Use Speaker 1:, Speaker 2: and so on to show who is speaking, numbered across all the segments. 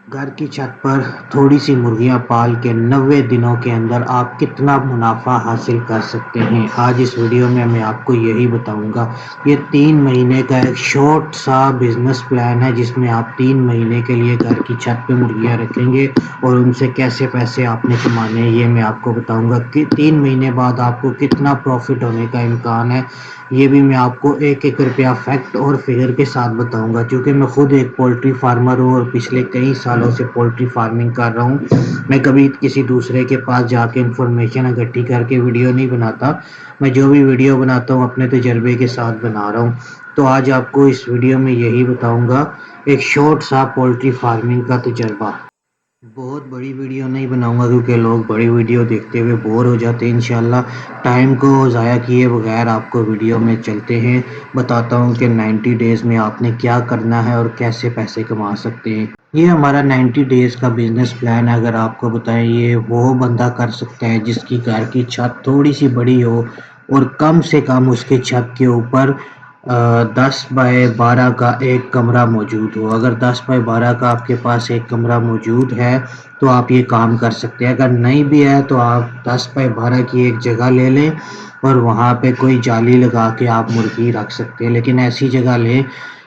Speaker 1: घर की छत पर थोड़ी सी मुर्गियां पाल के 90 दिनों के अंदर आप कितना मुनाफा हासिल कर सकते हैं। आज इस वीडियो में मैं आपको यही बताऊंगा। ये 3 महीने का एक शॉर्ट सा बिजनेस प्लान है जिसमें आप 3 महीने के लिए घर की छत पे मुर्गियां रखेंगे और उनसे कैसे पैसे आपने कमाने हैं ये मैं आपको बताऊंगा कि 3 महीने बाद आपको कितना प्रॉफिट होने का इम्कान है। ये भी मैं आपको एक एक रुपया फैक्ट और फिगर के साथ बताऊंगा, क्योंकि मैं खुद एक पोल्ट्री फार्मर हूँ और पिछले कई सालों से पोल्ट्री फार्मिंग कर रहा हूँ। मैं कभी किसी दूसरे के पास जाके इंफॉर्मेशन इकट्ठी करके वीडियो नहीं बनाता। मैं जो भी वीडियो बनाता हूँ अपने तजर्बे के साथ बना रहा हूँ। तो आज आपको इस वीडियो में यही बताऊंगा, एक शॉर्ट सा पोल्ट्री फार्मिंग का तजर्बा। बहुत बड़ी वीडियो नहीं बनाऊंगा क्योंकि लोग बड़ी वीडियो देखते हुए बोर हो जाते हैं। इंशाल्लाह टाइम को ज़ाया किए बगैर आपको वीडियो में चलते हैं, बताता हूं कि 90 डेज़ में आपने क्या करना है और कैसे पैसे कमा सकते हैं। ये हमारा 90 डेज़ का बिजनेस प्लान है। अगर आपको बताएं, ये वो बंदा कर सकता है जिसकी घर की छत थोड़ी सी बड़ी हो और कम से कम उसके छत के ऊपर 10 बाय 12 का एक कमरा मौजूद हो। अगर 10 बाय 12 का आपके पास एक कमरा मौजूद है तो आप ये काम कर सकते हैं। अगर नहीं भी है तो आप 10 बाय 12 की एक जगह ले लें और वहाँ पे कोई जाली लगा के आप मुर्गी रख सकते हैं, लेकिन ऐसी जगह लें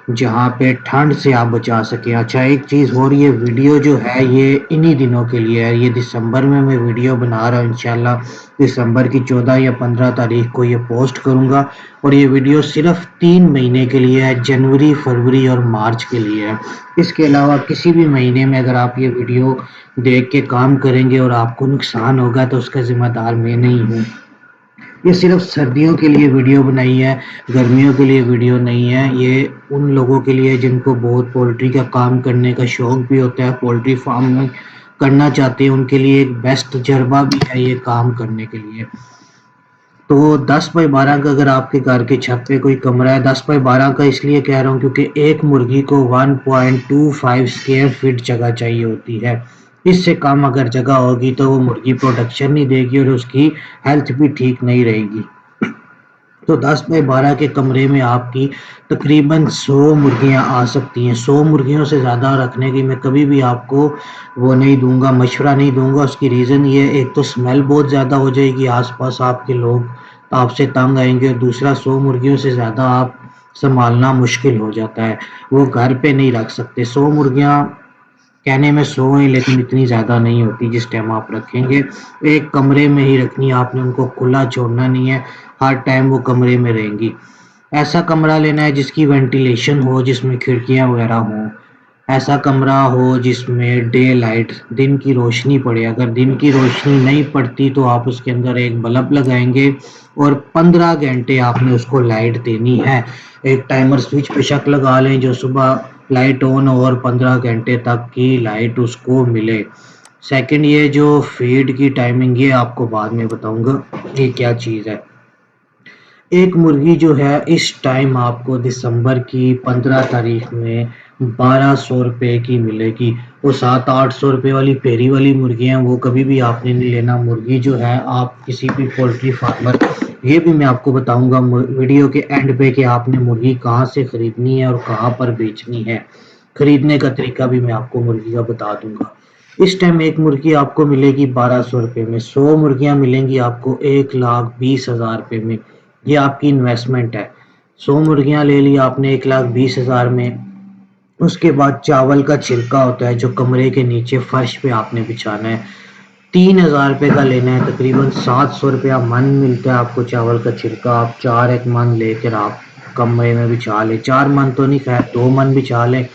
Speaker 1: जहाँ पे ठंड से आप बचा सकें। अच्छा, एक चीज़ और, ये वीडियो जो है ये इन्हीं दिनों के लिए है। ये दिसंबर में मैं वीडियो बना रहा हूँ। इंशाल्लाह दिसंबर की 14 या 15 तारीख को ये पोस्ट करूँगा और ये वीडियो सिर्फ 3 महीने के लिए है, जनवरी, फरवरी और मार्च के लिए है। इसके अलावा किसी भी महीने में अगर आप ये वीडियो देख के काम करेंगे और आपको नुकसान होगा तो उसका जिम्मेदार मैं नहीं हूँ। ये सिर्फ सर्दियों के लिए वीडियो बनाई है, गर्मियों के लिए वीडियो नहीं है। ये उन लोगों के लिए जिनको बहुत पोल्ट्री का काम करने का शौक भी होता है, पोल्ट्री फार्म में करना चाहते हैं, उनके लिए एक बेस्ट तजर्बा भी है ये काम करने के लिए। तो 10 बाय 12 का अगर आपके घर की छत पे कोई कमरा है, 10 बाय 12 का इसलिए कह रहा हूँ क्योंकि एक मुर्गी को 1.25 स्क्वायर फीट जगह चाहिए होती है। इससे कम अगर जगह होगी तो वो मुर्गी प्रोडक्शन नहीं देगी और उसकी हेल्थ भी ठीक नहीं रहेगी। तो 10 बाय 12 के कमरे में आपकी तकरीबन 100 मुर्गियां आ सकती हैं। 100 मुर्गियों से ज़्यादा रखने की मैं कभी भी आपको वो नहीं दूंगा, मशवरा नहीं दूंगा। उसकी रीज़न ये, एक तो स्मेल बहुत ज़्यादा हो जाएगी, आसपास आपके लोग आपसे तंग आएंगे, और दूसरा 100 मुर्गियों से ज़्यादा आप संभालना मुश्किल हो जाता है, वो घर पे नहीं रख सकते। 100 मुर्गियां कहने में 100 हैं लेकिन इतनी ज़्यादा नहीं होती जिस टाइम आप रखेंगे। एक कमरे में ही रखनी है आपने, उनको खुला छोड़ना नहीं है, हर टाइम वो कमरे में रहेंगी। ऐसा कमरा लेना है जिसकी वेंटिलेशन हो, जिसमें खिड़कियां वगैरह हों। ऐसा कमरा हो जिसमें डे लाइट, दिन की रोशनी पड़े। अगर दिन की रोशनी नहीं पड़ती तो आप उसके अंदर एक बल्ब लगाएंगे और 15 घंटे आपने उसको लाइट देनी है। एक टाइमर स्विच पे शक लगा लें जो सुबह लाइट ऑन हो और 15 घंटे तक की लाइट उसको मिले। सेकंड, ये जो फीड की टाइमिंग, ये आपको बाद में बताऊंगा ये क्या चीज़ है। एक मुर्गी जो है इस टाइम आपको दिसंबर की 15 तारीख में 1200 रुपये की मिलेगी। वो 700-800 रुपये वाली पेरी वाली मुर्गियाँ वो कभी भी आपने नहीं लेना। मुर्गी जो है आप किसी भी पोल्ट्री फार्मर, ये भी मैं आपको बताऊंगा वीडियो के एंड पे कि आपने मुर्गी कहाँ से खरीदनी है और कहाँ पर बेचनी है। खरीदने का तरीका भी मैं आपको मुर्गी का बता दूंगा। इस टाइम एक मुर्गी आपको मिलेगी 1200 रुपये में, 100 मुर्गियाँ मिलेंगी आपको 1,20,000 रुपये में। ये आपकी इन्वेस्टमेंट है। 100 मुर्गियां ले ली आपने 1,20,000 में। उसके बाद चावल का छिलका होता है जो कमरे के नीचे फर्श पे आपने बिछाना है, 3,000 रुपये का लेना है। तकरीबन 700 रुपया मन मिलता है आपको चावल का छिलका। आप 4 एक मन लेकर आप कमरे में बिछा लें, 4 मन तो नहीं, खैर 2 मन बिछा लें।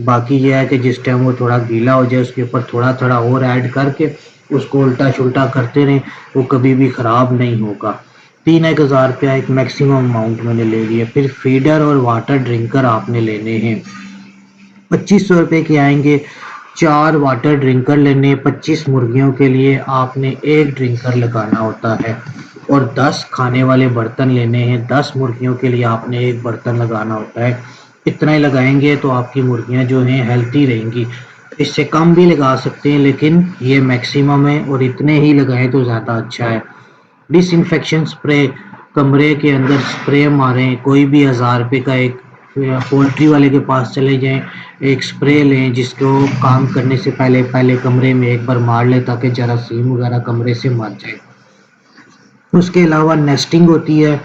Speaker 1: बाकी यह है कि जिस टाइम वो थोड़ा गीला हो जाए उसके ऊपर थोड़ा थोड़ा और ऐड करके उसको उल्टा छुल्टा करते रहें, वो कभी भी ख़राब नहीं होगा। 3,000 रुपया एक मैक्सिमम अमाउंट मैंने ले लिया। फिर फीडर और वाटर ड्रिंकर आपने लेने हैं, 2,500 रुपये के आएंगे। 4 वाटर ड्रिंकर लेने, 25 मुर्गियों के लिए आपने एक ड्रिंकर लगाना होता है। और 10 खाने वाले बर्तन लेने हैं, 10 मुर्गियों के लिए आपने एक बर्तन लगाना होता है। इतना ही लगाएंगे तो आपकी मुर्गियां जो हैं हेल्थी रहेंगी। इससे कम भी लगा सकते हैं लेकिन ये मैक्सिमम है और इतने ही लगाएं तो ज़्यादा अच्छा है। डिसइंफेक्शन स्प्रे, कमरे के अंदर स्प्रे मारें, कोई भी 1,000 रुपये का एक پولٹری والے کے پاس چلے جائیں، ایک سپرے لیں جس کو کام کرنے سے پہلے کمرے میں ایک بار مار لیں تاکہ جراثیم وغیرہ کمرے سے مر جائے۔ اس کے علاوہ نیسٹنگ ہوتی ہے،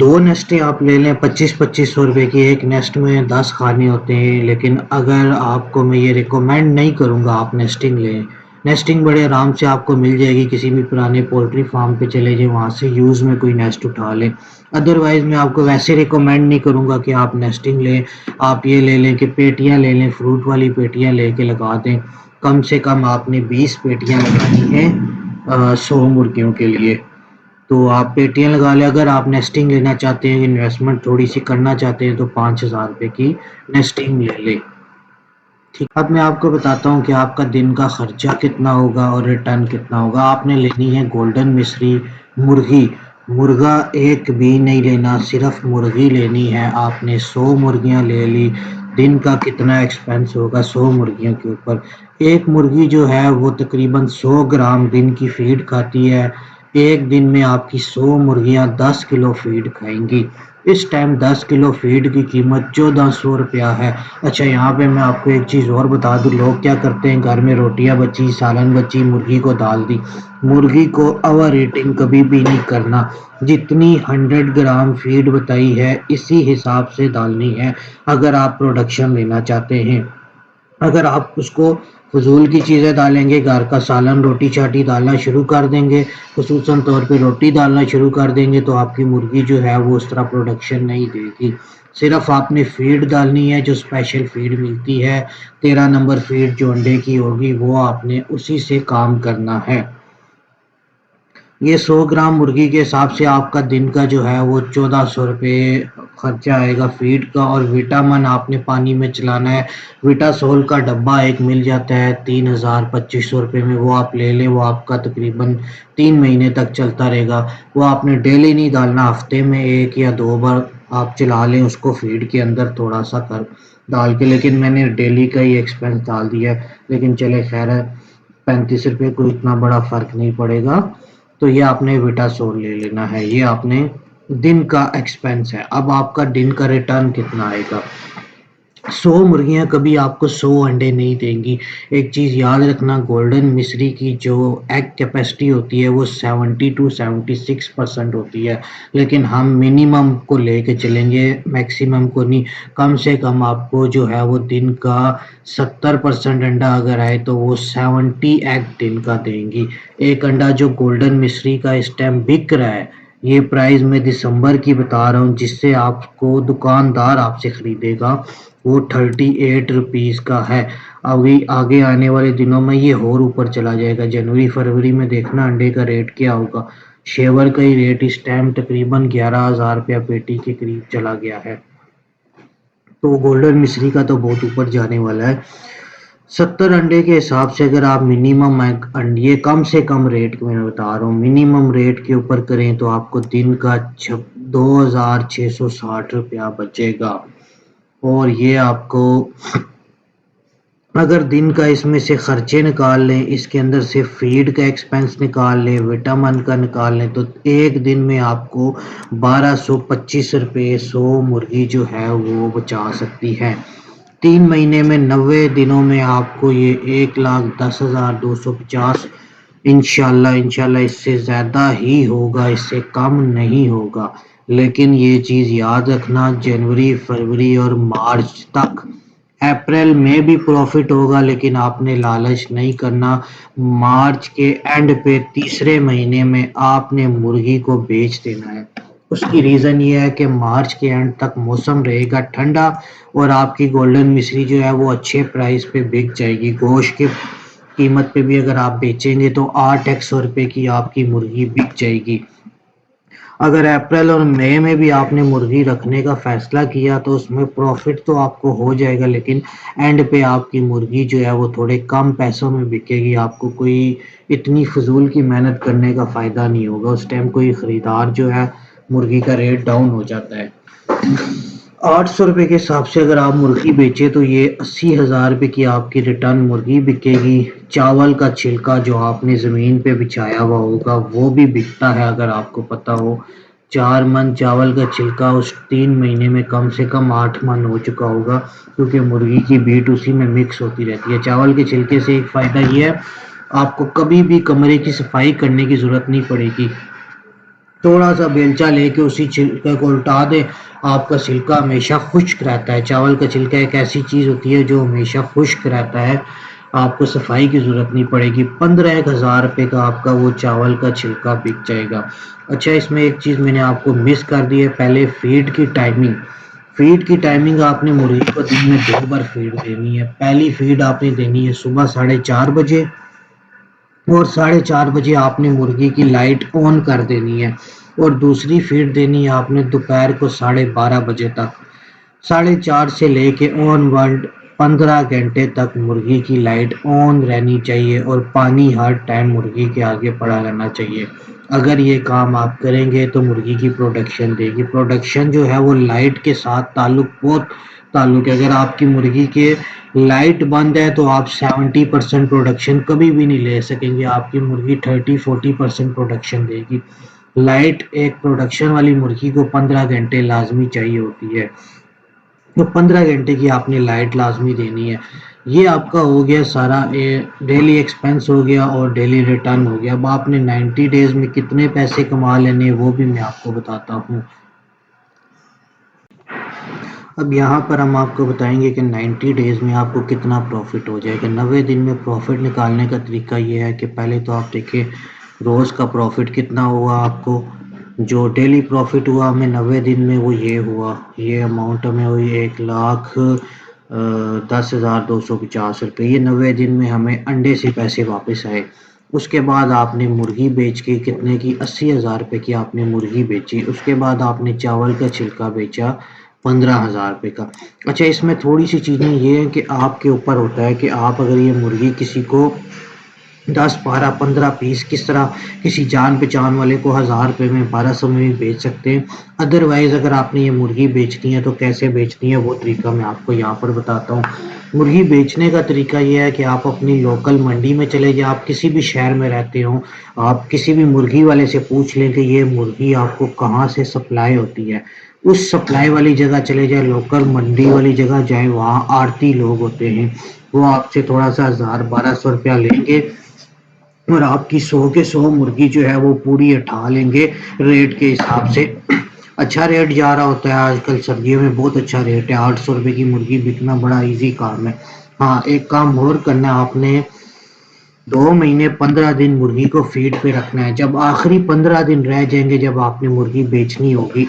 Speaker 1: دو نیسٹیں آپ لے لیں 25-25 سو روپے کی، ایک نیسٹ میں 10 کھانے ہوتے ہیں، لیکن اگر آپ کو میں یہ ریکمینڈ نہیں کروں گا آپ نیسٹنگ لیں۔ نیسٹنگ بڑے آرام سے آپ کو مل جائے گی، کسی بھی پرانے پولٹری فارم پہ چلے جائیں، وہاں سے یوز میں کوئی نیسٹ اٹھا لیں۔ ادروائز میں آپ کو ویسے ریکمینڈ نہیں کروں گا کہ آپ نیسٹنگ لیں، آپ یہ لے لیں کہ پیٹیاں لے لیں، فروٹ والی پیٹیاں لے کے لگا دیں۔ کم سے کم آپ نے 20 پیٹیاں لگانی ہیں 100 مرغیوں کے لیے، تو آپ پیٹیاں لگا لیں۔ اگر آپ نیسٹنگ لینا چاہتے ہیں، انویسٹمنٹ تھوڑی سی کرنا چاہتے ہیں، تو 5,000 روپے کی نیسٹنگ لے لیں۔ ٹھیک، اب میں آپ کو بتاتا ہوں کہ آپ کا دن کا خرچہ کتنا ہوگا اور ریٹرن کتنا ہوگا۔ آپ نے لینی ہے گولڈن مصری مرغی، مرغا ایک بھی نہیں لینا، صرف مرغی لینی ہے۔ آپ نے 100 مرغیاں لے لی، دن کا کتنا ایکسپینس ہوگا 100 مرغیوں کے اوپر؟ ایک مرغی جو ہے وہ تقریباً 100 گرام دن کی فیڈ کھاتی ہے۔ ایک دن میں آپ کی 100 مرغیاں 10 کلو فیڈ کھائیں گی۔ اس ٹائم 10 کلو فیڈ کی قیمت 1400 روپیہ ہے۔ اچھا، یہاں پہ میں آپ کو ایک چیز اور بتا دوں، لوگ کیا کرتے ہیں، گھر میں روٹیاں بچی، سالن بچی، مرغی کو ڈال دی۔ مرغی کو اوور ایٹنگ کبھی بھی نہیں کرنا، جتنی 100 گرام فیڈ بتائی ہے اسی حساب سے ڈالنی ہے اگر آپ پروڈکشن لینا چاہتے ہیں۔ اگر آپ اس کو فضول کی چیزیں ڈالیں گے، گھر کا سالن روٹی چاٹی ڈالنا شروع کر دیں گے، خصوصاً طور پہ روٹی ڈالنا شروع کر دیں گے، تو آپ کی مرغی جو ہے وہ اس طرح پروڈکشن نہیں دے گی۔ صرف آپ نے فیڈ ڈالنی ہے جو اسپیشل فیڈ ملتی ہے، 13 نمبر فیڈ جو انڈے کی ہوگی، وہ آپ نے اسی سے کام کرنا ہے۔ یہ 100 گرام مرغی کے حساب سے آپ کا دن کا جو ہے وہ 1400 روپے خرچہ آئے گا فیڈ کا، اور وٹامن آپ نے پانی میں چلانا ہے۔ وٹاسول کا ڈبہ ایک مل جاتا ہے 3000-2500 روپے میں، وہ آپ لے لیں، وہ آپ کا تقریباً 3 مہینے تک چلتا رہے گا۔ وہ آپ نے ڈیلی نہیں ڈالنا، ہفتے میں 1 یا 2 بار آپ چلا لیں اس کو فیڈ کے اندر تھوڑا سا کر ڈال کے، لیکن میں نے ڈیلی کا ہی ایکسپینس ڈال دیا ہے، لیکن چلے خیر ہے، 35 روپے کوئی اتنا بڑا فرق نہیں پڑے گا۔ تو یہ آپ نے وٹاسول لے لینا ہے، یہ آپ نے دن کا ایکسپینس ہے۔ اب آپ کا دن کا ریٹرن کتنا آئے گا؟ 100 مرغیاں کبھی آپ کو 100 انڈے نہیں دیں گی۔ ایک چیز یاد رکھنا، گولڈن مصری کی جو ایگ کیپیسٹی ہوتی ہے وہ 70-76% ہوتی ہے، لیکن ہم منیمم کو لے کے چلیں گے، میکسیمم کو نہیں۔ کم سے کم آپ کو جو ہے وہ دن کا 70% انڈا اگر آئے تو وہ 70 ایگ دن کا دیں گی۔ ایک انڈا جو گولڈن مصری کا اس ٹائم بک رہا ہے، یہ پرائز میں دسمبر کی بتا رہا ہوں، جس سے آپ کو دکاندار آپ سے خریدے گا، وہ 38 روپیز کا ہے۔ ابھی آگے آنے والے دنوں میں یہ اور اوپر چلا جائے گا، جنوری فروری میں دیکھنا انڈے کا ریٹ کیا ہوگا۔ شیور کا ہی ریٹ اس ٹائم تقریباً 11,000 روپیہ پیٹی کے قریب چلا گیا ہے، تو گولڈن مصری کا تو بہت اوپر جانے والا ہے۔ 70 انڈے کے حساب سے اگر آپ منیمم یہ کم سے کم ریٹ میں بتا رہا ہوں، منیمم ریٹ کے اوپر کریں تو آپ کو دن کا 2,660 روپیہ بچے گا۔ اور یہ آپ کو اگر دن کا اس میں سے خرچے نکال لیں، اس کے اندر سے فیڈ کا ایکسپینس نکال لیں، وٹامن کا نکال لیں، تو ایک دن میں آپ کو 1225 روپے 100 مرغی جو ہے وہ بچا سکتی ہے۔ 3 مہینے میں 90 دنوں میں آپ کو یہ 1,10,250 انشاءاللہ اس سے زیادہ ہی ہوگا، اس سے کم نہیں ہوگا۔ لیکن یہ چیز یاد رکھنا، جنوری فروری اور مارچ تک، اپریل میں بھی پروفٹ ہوگا، لیکن آپ نے لالچ نہیں کرنا۔ مارچ کے اینڈ پہ تیسرے مہینے میں آپ نے مرغی کو بیچ دینا ہے۔ اس کی ریزن یہ ہے کہ مارچ کے اینڈ تک موسم رہے گا ٹھنڈا، اور آپ کی گولڈن مصری جو ہے وہ اچھے پرائز پہ بک جائے گی۔ گوشت کی قیمت پہ بھی اگر آپ بیچیں گے تو 800 روپے کی آپ کی مرغی بک جائے گی۔ اگر اپریل اور مئی میں بھی آپ نے مرغی رکھنے کا فیصلہ کیا تو اس میں پروفٹ تو آپ کو ہو جائے گا، لیکن اینڈ پہ آپ کی مرغی جو ہے وہ تھوڑے کم پیسوں میں بکے گی، آپ کو کوئی اتنی فضول کی محنت کرنے کا فائدہ نہیں ہوگا۔ اس ٹائم کوئی خریدار جو ہے مرغی کا ریٹ ڈاؤن ہو جاتا ہے۔ 800 روپے کے حساب سے اگر آپ مرغی بیچے تو یہ 80,000 روپے کی آپ کی ریٹرن مرغی بکے گی۔ چاول کا چھلکا جو آپ نے زمین پہ بچھایا ہوا ہوگا وہ بھی بکتا ہے، اگر آپ کو پتا ہو، 4 من चावल का छिलका उस 3 महीने में कम से कम 8 मन हो चुका होगा, क्योंकि मुर्गी की बीट उसी में मिक्स होती रहती है। चावल के छिलके से एक फ़ायदा ये है, आपको कभी भी कमरे की सफाई करने की ज़रूरत नहीं पड़ेगी। थोड़ा सा बेलचा लेके उसी छिलके को उल्टा दें, आपका छिलका हमेशा खुश्क रहता है। चावल का छिलका एक ऐसी चीज़ होती है जो हमेशा खुश्क रहता है, आपको सफाई की ज़रूरत नहीं पड़ेगी। 15,000 रुपये का आपका वो चावल का छिलका बिक जाएगा। अच्छा, इसमें एक चीज़ मैंने आपको मिस कर दी है, पहले फीड की टाइमिंग। फीड की टाइमिंग आपने मुर्गी को दिन में 2 बार फीड देनी है। पहली फीड आपने देनी है सुबह 4:30 बजे, और 4:30 बजे आपने मुर्गी की लाइट ऑन कर देनी है, और दूसरी फीड देनी है आपने दोपहर को 12:30 बजे तक। 4:30 से लेके ऑन वर्ल्ड 15 घंटे तक मुर्गी की लाइट ऑन रहनी चाहिए, और पानी हर टाइम मुर्गी के आगे पड़ा रहना चाहिए। अगर ये काम आप करेंगे तो मुर्गी की प्रोडक्शन देगी। प्रोडक्शन जो है वो लाइट के साथ बहुत ताल्लुक है। अगर आपकी मुर्गी के लाइट बंद है तो आप 70% प्रोडक्शन कभी भी नहीं ले सकेंगे, आपकी मुर्गी 30-40% प्रोडक्शन देगी। लाइट एक प्रोडक्शन वाली मुर्गी को 15 घंटे लाजमी चाहिए होती है, तो 15 घंटे की आपने लाइट लाजमी देनी है। ये आपका हो गया सारा, डेली एक्सपेंस हो गया और डेली रिटर्न हो गया। अब आपने 90 डेज में कितने पैसे कमा लेने हैं वो भी मैं आपको बताता हूँ। अब यहाँ पर हम आपको बताएंगे कि 90 डेज़ में आपको कितना प्रॉफिट हो जाएगा। 90 दिन में प्रॉफिट निकालने का तरीका ये है कि पहले तो आप देखिए रोज़ का प्रॉफिट कितना हुआ आपको। जो डेली प्रॉफिट हुआ हमें 90 दिन में वो ये हुआ, ये अमाउंट हमें हुई 1,10,250 रुपये। ये 90 दिन में हमें अंडे से पैसे वापस आए। उसके बाद आपने मुर्गी बेच के कितने की, 80,000 रुपये की आपने मुर्गी बेची। उसके बाद आपने चावल का छिलका बेचा 15,000 रुपये का। अच्छा, इसमें थोड़ी सी चीज़ें ये हैं कि आपके ऊपर होता है कि आप अगर ये मुर्गी किसी को 10, 12, 15 पीस किस तरह किसी जान पहचान वाले को 1,000 रुपये में 1,200 में भी बेच सकते हैं। अदरवाइज अगर आपने ये मुर्गी बेचनी है तो कैसे बेचनी है वो तरीका मैं आपको यहाँ पर बताता हूँ। मुर्गी बेचने का तरीका ये है कि आप अपनी लोकल मंडी में चले जाए, आप किसी भी शहर में रहते हो, आप किसी भी मुर्गी वाले से पूछ लें कि ये मुर्गी आपको कहाँ से सप्लाई होती है। उस सप्लाई वाली जगह चले जाए, लोकल मंडी वाली जगह जाए, वहाँ आड़ती लोग होते हैं, वो आपसे थोड़ा सा 1,000-1,200 रुपया लेंगे, और आपकी 100 के 100 मुर्गी जो है वो पूरी उठा लेंगे रेट के हिसाब से। अच्छा रेट जा रहा होता है आजकल, सर्दियों में बहुत अच्छा रेट है। 800 रुपये की मुर्गी बिकना बड़ा इजी काम है। हाँ, एक काम और करना है आपने, 2 महीने 15 दिन मुर्गी को फीड पे रखना है। जब आखिरी 15 दिन रह जाएंगे, जब आपने मुर्गी बेचनी होगी,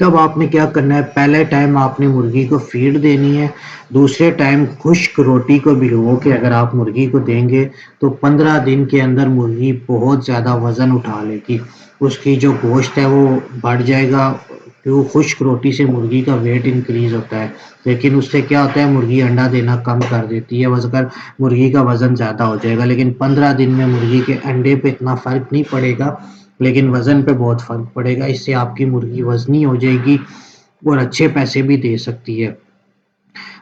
Speaker 1: तब आपने क्या करना है, पहले टाइम आपने मुर्गी को फीड देनी है, दूसरे टाइम खुश्क रोटी को भिगो के अगर आप मुर्गी को देंगे तो 15 दिन के अंदर मुर्गी बहुत ज़्यादा वज़न उठा लेगी, उसकी जो गोश्त है वो बढ़ जाएगा, क्यों खुश्क रोटी से मुर्गी का वेट इंक्रीज होता है। लेकिन उससे क्या होता है, मुर्गी अंडा देना कम कर देती है, वजह मुर्गी का वज़न ज़्यादा हो जाएगा। लेकिन 15 दिन में मुर्गी के अंडे पे इतना फ़र्क नहीं पड़ेगा, लेकिन वज़न पे बहुत फ़र्क पड़ेगा। इससे आपकी मुर्गी वज़नी हो जाएगी और अच्छे पैसे भी दे सकती है।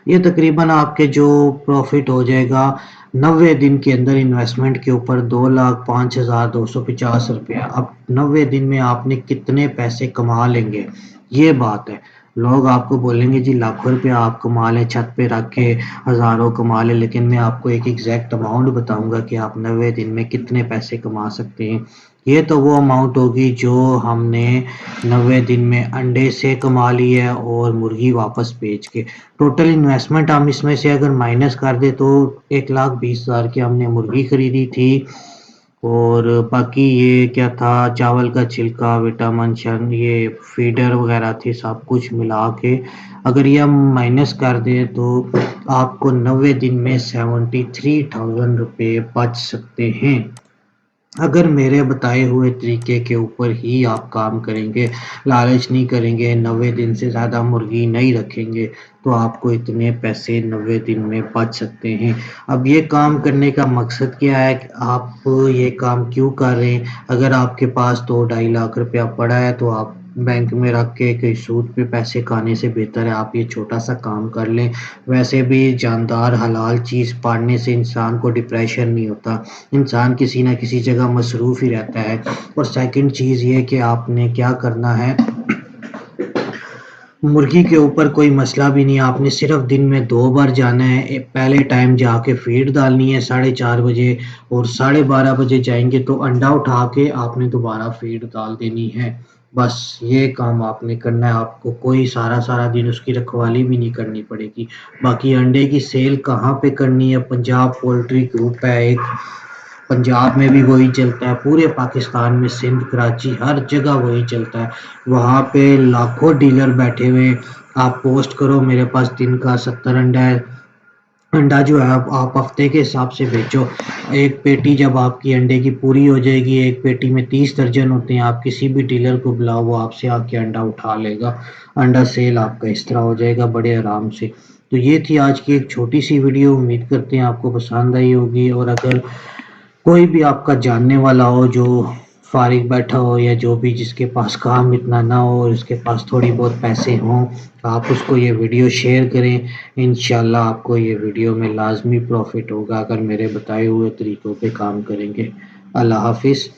Speaker 1: ये तकरीबन आपके जो प्रॉफिट हो जाएगा 90 दिन के अंदर इन्वेस्टमेंट के ऊपर, 2,05,250 रुपया। अब 90 दिन में आपने कितने पैसे कमा लेंगे, ये बात है। लोग आपको बोलेंगे जी लाखों रुपया आप कमा लें, छत पे रख के हज़ारों कमा लें, लेकिन मैं आपको एक एग्जैक्ट अमाउंट बताऊंगा कि आप 90 दिन में कितने पैसे कमा सकते हैं। ये तो वो अमाउंट होगी जो हमने 90 दिन में अंडे से कमा ली है और मुर्गी वापस बेच के। टोटल इन्वेस्टमेंट हम इसमें से अगर माइनस कर दे तो 1,20,000 की हमने मुर्गी खरीदी थी, और बाकी ये क्या था, चावल का छिलका, विटामिन शन, ये फीडर वगैरह थे, सब कुछ मिला के अगर ये हम माइनस कर दें तो आपको 90 दिन में 73,000 रुपये बच सकते हैं। अगर मेरे बताए हुए तरीके के ऊपर ही आप काम करेंगे, लालच नहीं करेंगे, 90 दिन से ज़्यादा मुर्गी नहीं रखेंगे, तो आपको इतने पैसे 90 दिन में बच सकते हैं। अब ये काम करने का मकसद क्या है कि आप ये काम क्यों कर रहे हैं। अगर आपके पास 2-2.5 लाख रुपया पड़ा है तो आप بینک میں رکھ کے کئی سود پہ پیسے کھانے سے بہتر ہے آپ یہ چھوٹا سا کام کر لیں. ویسے بھی جاندار حلال چیز پانے سے انسان کو ڈپریشن نہیں ہوتا، انسان کسی نہ کسی جگہ مصروف ہی رہتا ہے. اور سیکنڈ چیز یہ کہ آپ نے کیا کرنا ہے، مرغی کے اوپر کوئی مسئلہ بھی نہیں، آپ نے صرف دن میں 2 بار جانا ہے. پہلے ٹائم جا کے فیڈ ڈالنی ہے 4:30 بجے، اور 12:30 بجے جائیں گے تو انڈا اٹھا کے آپ نے دوبارہ فیڈ ڈال دینی ہے. بس یہ کام آپ نے کرنا ہے، آپ کو کوئی سارا دن اس کی رکھوالی بھی نہیں کرنی پڑے گی. باقی انڈے کی سیل کہاں پہ کرنی ہے، پنجاب پولٹری گروپ ہے ایک، پنجاب میں بھی وہی چلتا ہے، پورے پاکستان میں سندھ کراچی ہر جگہ وہی چلتا ہے. وہاں پہ لاکھوں ڈیلر بیٹھے ہوئے، آپ پوسٹ کرو میرے پاس دن کا 70 انڈا ہے، انڈا جو ہے آپ ہفتے کے حساب سے بیچو. ایک پیٹی جب آپ کی انڈے کی پوری ہو جائے گی، ایک پیٹی میں 30 درجن ہوتے ہیں، آپ کسی بھی ڈیلر کو بلاؤ وہ آپ سے آ کے انڈا اٹھا لے گا. انڈا سیل آپ کا اس طرح ہو جائے گا بڑے آرام سے. تو یہ تھی آج کی ایک چھوٹی سی ویڈیو، امید کرتے ہیں آپ کو پسند آئی ہوگی. اور اگر کوئی بھی آپ کا جاننے والا ہو جو فارغ بیٹھا ہو، یا جو بھی جس کے پاس کام اتنا نہ ہو اور اس کے پاس تھوڑی بہت پیسے ہوں، آپ اس کو یہ ویڈیو شیئر کریں. انشاءاللہ آپ کو یہ ویڈیو میں لازمی پروفٹ ہوگا اگر میرے بتائے ہوئے طریقوں پہ کام کریں گے. اللہ حافظ.